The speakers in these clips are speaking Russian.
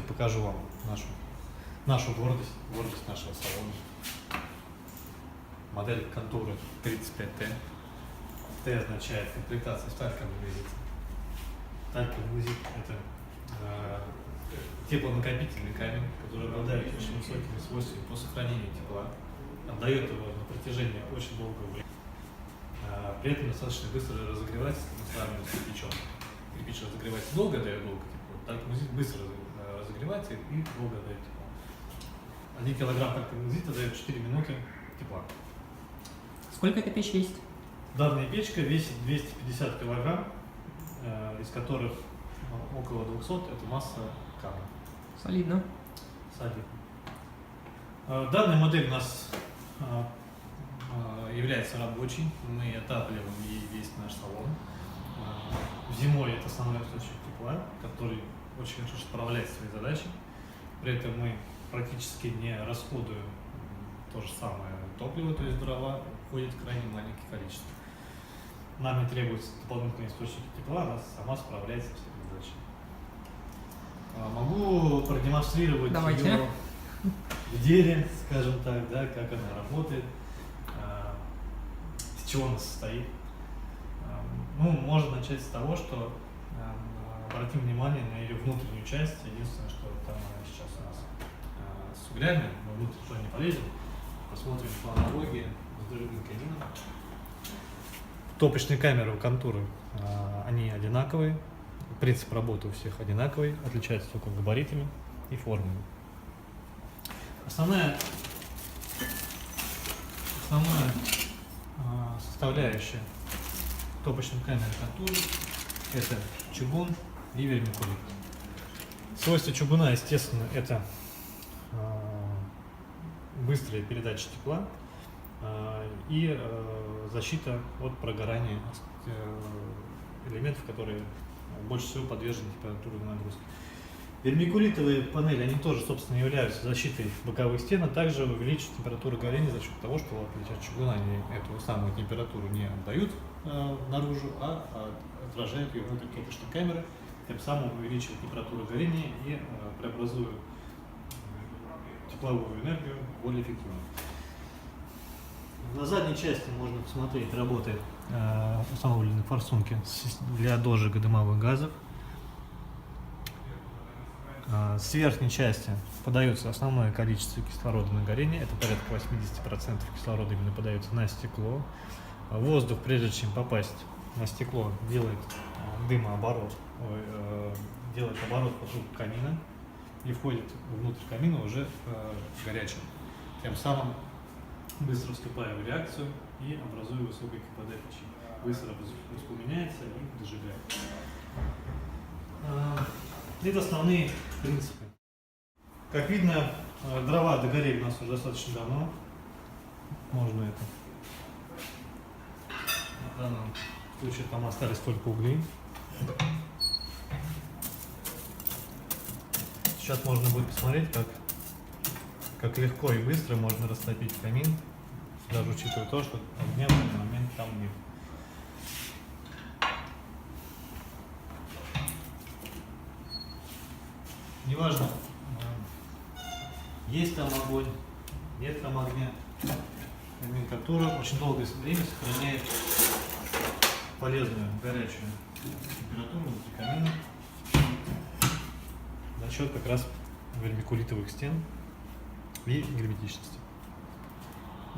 Покажу вам нашу гордость нашего салона. Модель Контура 35T. Т означает комплектация в талькомагнезит. Талькомагнезит — это теплонакопительный камень, который обладает очень высокими свойствами по сохранению тепла, отдает его на протяжении очень долгого времени. При этом достаточно быстро разогревается, по сравнению с кирпичом. Кирпич разогревается долго, дает долго тепло. Талькомагнезит быстро разогревается и долго дает тепло. 1 килограмм талькомагнезита дает 4 минуты тепла. Сколько эта печь весит? Данная печка весит 250 килограмм, из которых около 200 это масса камня. Солидно. Данная модель у нас является рабочей. Мы отапливаем ей весь наш салон. Зимой это основной источник тепла, который очень хорошо справляет свои задачи. При этом мы практически не расходуем то же самое топливо, то есть дрова уходит в крайне маленькое количество. Нам не требуется дополнительные источники тепла, она сама справляется с этими задачами. Могу продемонстрировать ее в деле, скажем так, да, как она работает, из чего она состоит. Можно начать с того, что обратим внимание на ее внутреннюю часть. Единственное, что там она сейчас у нас с углями, мы внутрь туда не полезем. Посмотрим по аналогии с другим камином. Топочные камеры у Контуры, они одинаковые. Принцип работы у всех одинаковый, отличаются только габаритами и формами. Основная составляющая топочной камеры Контуры — это чугун и вермикулит. Свойства чугуна, естественно, это быстрая передача тепла и защита от прогорания элементов, которые больше всего подвержены температурной нагрузке. Вермикулитовые панели, они тоже, собственно, являются защитой боковых стен, а также увеличивают температуру горения за счет того, что, в отличие от чугуна, они эту самую температуру не отдают наружу, а отражают ее внутрь топочной камеры, тем самым увеличивая температуру горения и преобразуя тепловую энергию более эффективно. На задней части можно посмотреть, работает установлены форсунки для дожига дымовых газов. С верхней части подается основное количество кислорода на горение, это порядка 80% кислорода именно подается на стекло. Воздух, прежде чем попасть на стекло, делает дымооборот, делает оборот вокруг камина и входит внутрь камина уже горячим, тем самым быстро вступая в реакцию и образуя высокий КПД печи. Быстро воспламеняется и дожигает. Это основные принципы. Как видно, дрова догорели у нас уже достаточно давно. Можно это. В данном случае там остались только угли. Сейчас можно будет посмотреть, как легко и быстро можно растопить камин, даже учитывая то, что огня в этот момент там нет. Неважно, есть там огонь, нет там огня. Камин Контура очень долгое время сохраняет полезную горячую температуру внутри камина за счет как раз вермикулитовых стен и герметичности.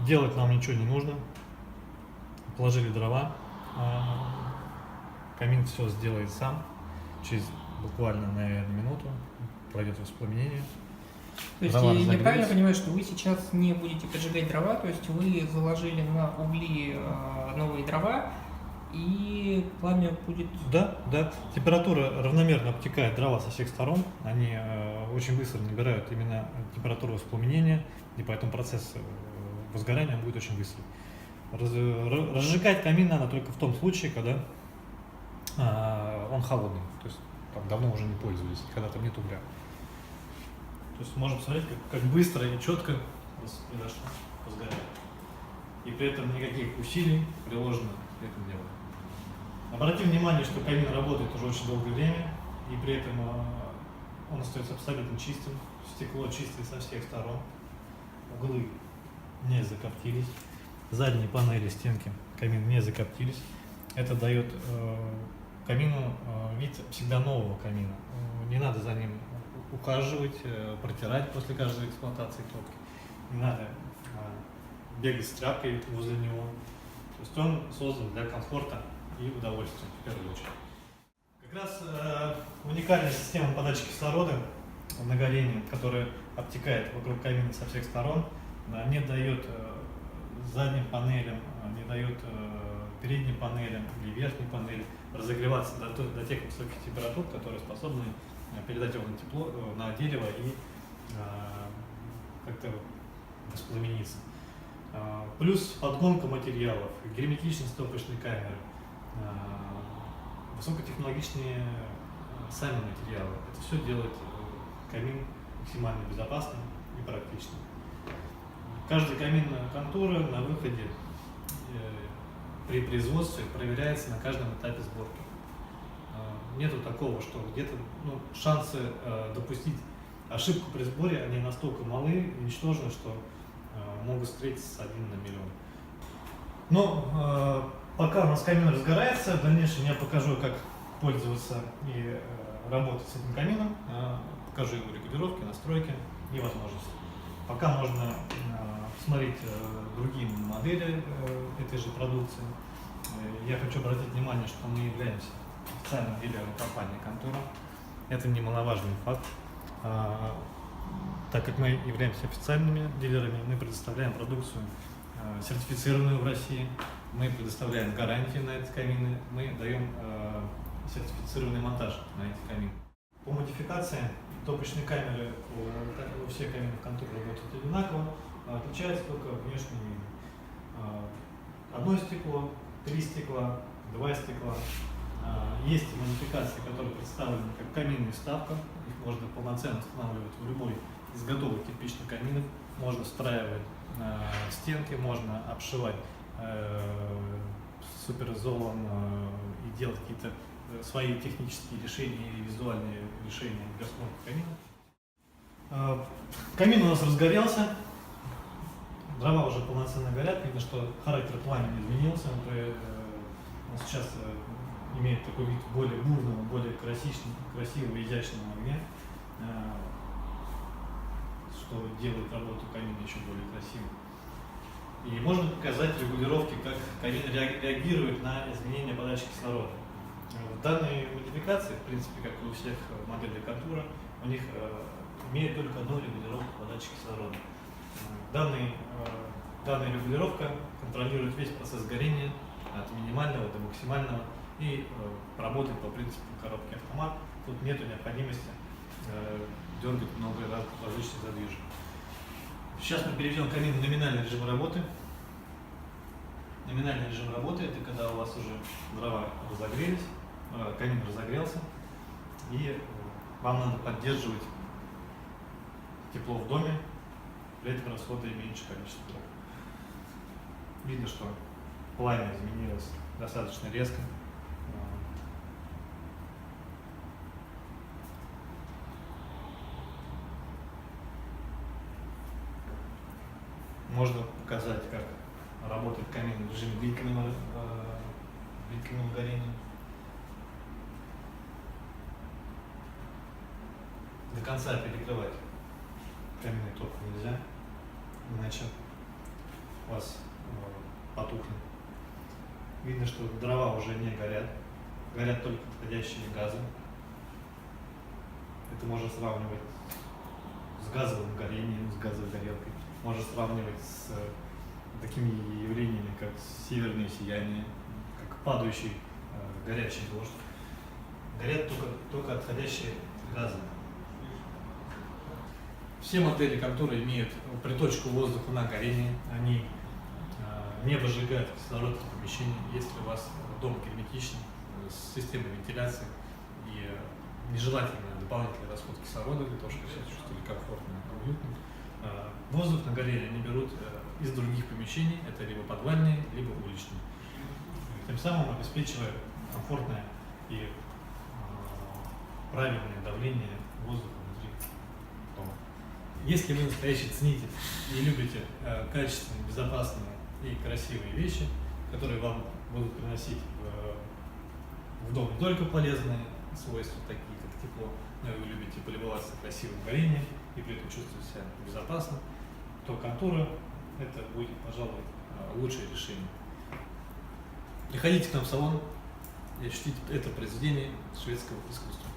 Делать нам ничего не нужно. Положили дрова, камин все сделает сам. Через буквально, наверное, минуту пройдет воспламенение. То есть я правильно понимаю, что вы сейчас не будете поджигать дрова, то есть вы заложили на угли новые дрова, и пламя будет... Да. Температура равномерно обтекает дрова со всех сторон. Они очень быстро набирают именно температуру воспламенения, и поэтому процесс возгорания будет очень быстрый. Разжигать камин надо только в том случае, когда он холодный, то есть там давно уже не пользовались, когда там нет угля. То есть можно посмотреть, как быстро и четко произошло возгорание. И при этом никаких усилий приложено к этому делу. Обратим внимание, что камин работает уже очень долгое время, и при этом он остается абсолютно чистым. Стекло чистое со всех сторон, углы не закоптились, задние панели, стенки камина не закоптились. Это дает камину вид всегда нового камина. Не надо за ним ухаживать, протирать после каждой эксплуатации топки. Не надо бегать с тряпкой возле него. То есть он создан для комфорта и удовольствия, в первую очередь. Как раз уникальная система подачи кислорода на горение, которая обтекает вокруг камина со всех сторон, не дает задним панелям, не дает передним панелям или верхней панели разогреваться до тех высоких температур, которые способны передать его на тепло, на дерево и как-то воспламениться. Плюс подгонка материалов, герметичность топочной камеры, высокотехнологичные сами материалы. Это все делает камин максимально безопасным и практичным. Каждая каминная контура на выходе при производстве проверяется на каждом этапе сборки. Нету такого, что где-то шансы допустить ошибку при сборе, они настолько малы и ничтожны, что могут встретиться 1 на миллион. Но пока у нас камин разгорается, в дальнейшем я покажу, как пользоваться и работать с этим камином, покажу его регулировки, настройки и возможности. Пока можно посмотреть другие модели этой же продукции. Я хочу обратить внимание, что мы являемся официальным дилером компании «Контура». Это немаловажный факт. Так как мы являемся официальными дилерами, мы предоставляем продукцию, сертифицированную в России, мы предоставляем гарантии на эти камины, мы даем сертифицированный монтаж на эти камины. По модификации топочные камеры у всех каминов «Контур» работают одинаково, отличаются только внешним видом. Одно стекло, 3 стекла, 2 стекла. Есть модификации, которые представлены как каминная вставка. Их можно полноценно устанавливать в любой из готовых кирпичных каминов. Можно встраивать стенки, можно обшивать суперзолом и делать какие-то свои технические решения и визуальные решения для сборки камина. Камин у нас разгорелся, дрова уже полноценно горят, видно, что характер пламени изменился, он сейчас имеет такой вид более бурного, более красивого, изящного огня, что делает работу камина еще более красивой. И можно показать регулировки, как камин реагирует на изменение подачи кислорода. В данной модификации, в принципе, как и у всех моделей «Контура», у них имеет только одну регулировку подачи кислорода. Данная регулировка контролирует весь процесс горения от минимального до максимального и работает по принципу коробки автомат. Тут нет необходимости дергать много различных задвижек. Сейчас мы перейдем камин в номинальный режим работы. Номинальный режим работы – это когда у вас уже дрова разогрелись, камин разогрелся, и вам надо поддерживать тепло в доме, при этом расходуя меньше количества дров. Видно, что пламя изменилось достаточно резко. Можно показать, как работает камин в режиме длительного горения. До конца перекрывать каменную топку нельзя, иначе у вас потухнет. Видно, что дрова уже не горят, горят только подходящие газы. Это можно сравнивать с газовым горением, с газовой горелкой. Можно сравнивать с такими явлениями, как северное сияние, как падающий горячий дождь. Горят только отходящие газы. Все модели «Контура» имеют приточку воздуха на горение. Они не выжигают кислород в помещении. Если у вас дом герметичный, с системой вентиляции и нежелательный дополнительный расход кислорода для того, чтобы себя чувствовали комфортно и уютно, воздух на горение они берут из других помещений, это либо подвальные, либо уличные. Тем самым обеспечивая комфортное и правильное давление воздуха внутри дома. Если вы настоящий ценитель и любите качественные, безопасные и красивые вещи, которые вам будут приносить в дом не только полезные свойства, такие как тепло, но и вы любите полюбоваться красивым горением и при этом чувствовать себя безопасно, то Контура это будет, пожалуй, лучшее решение. Приходите к нам в салон и ощутите это произведение шведского искусства.